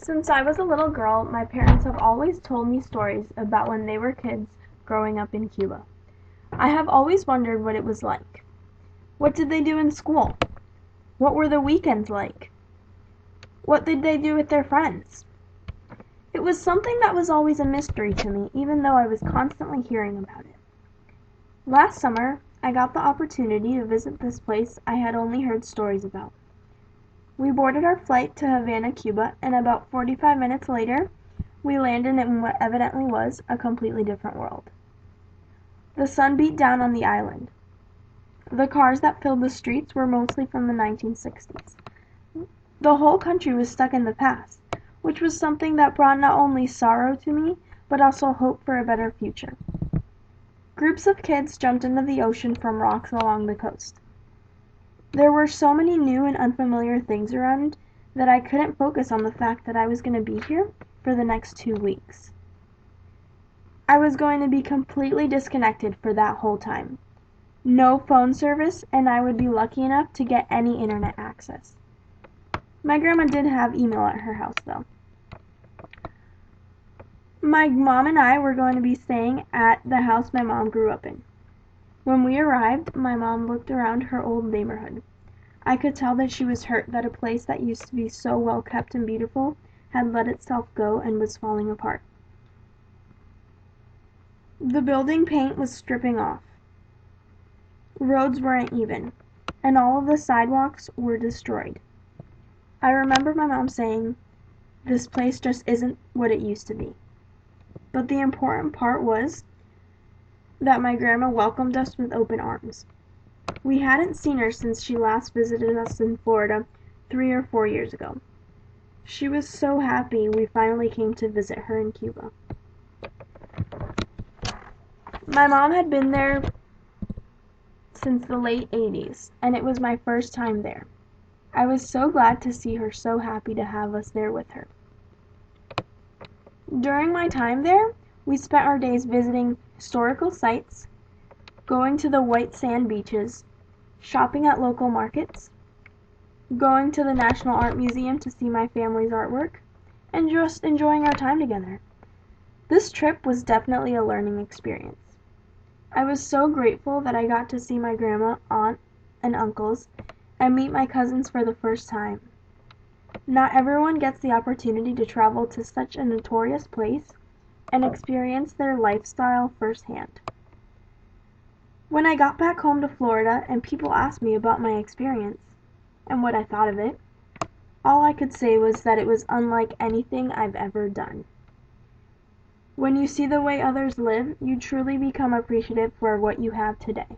Since I was a little girl, my parents have always told me stories about when they were kids growing up in Cuba. I have always wondered what it was like. What did they do in school? What were the weekends like? What did they do with their friends? It was something that was always a mystery to me, even though I was constantly hearing about it. Last summer, I got the opportunity to visit this place I had only heard stories about. We boarded our flight to Havana, Cuba, and about 45 minutes later, we landed in what evidently was a completely different world. The sun beat down on the island. The cars that filled the streets were mostly from the 1960s. The whole country was stuck in the past, which was something that brought not only sorrow to me, but also hope for a better future. Groups of kids jumped into the ocean from rocks along the coast. There were so many new and unfamiliar things around that I couldn't focus on the fact that I was going to be here for the next 2 weeks. I was going to be completely disconnected for that whole time. No phone service, and I would be lucky enough to get any internet access. My grandma did have email at her house, though. My mom and I were going to be staying at the house my mom grew up in. When we arrived, my mom looked around her old neighborhood. I could tell that she was hurt that a place that used to be so well kept and beautiful had let itself go and was falling apart. The building paint was stripping off. Roads weren't even, and all of the sidewalks were destroyed. I remember my mom saying, "This place just isn't what it used to be." But the important part was that my grandma welcomed us with open arms. We hadn't seen her since she last visited us in Florida 3 or 4 years ago. She was so happy we finally came to visit her in Cuba. My mom had been there since the late 80s, and it was my first time there. I was so glad to see her so happy to have us there with her. During my time there, we spent our days visiting historical sites, going to the white sand beaches, shopping at local markets, going to the National Art Museum to see my family's artwork, and just enjoying our time together. This trip was definitely a learning experience. I was so grateful that I got to see my grandma, aunt, and uncles, and meet my cousins for the first time. Not everyone gets the opportunity to travel to such a notorious place and experience their lifestyle firsthand. When I got back home to Florida and people asked me about my experience and what I thought of it, all I could say was that it was unlike anything I've ever done. When you see the way others live, you truly become appreciative for what you have today.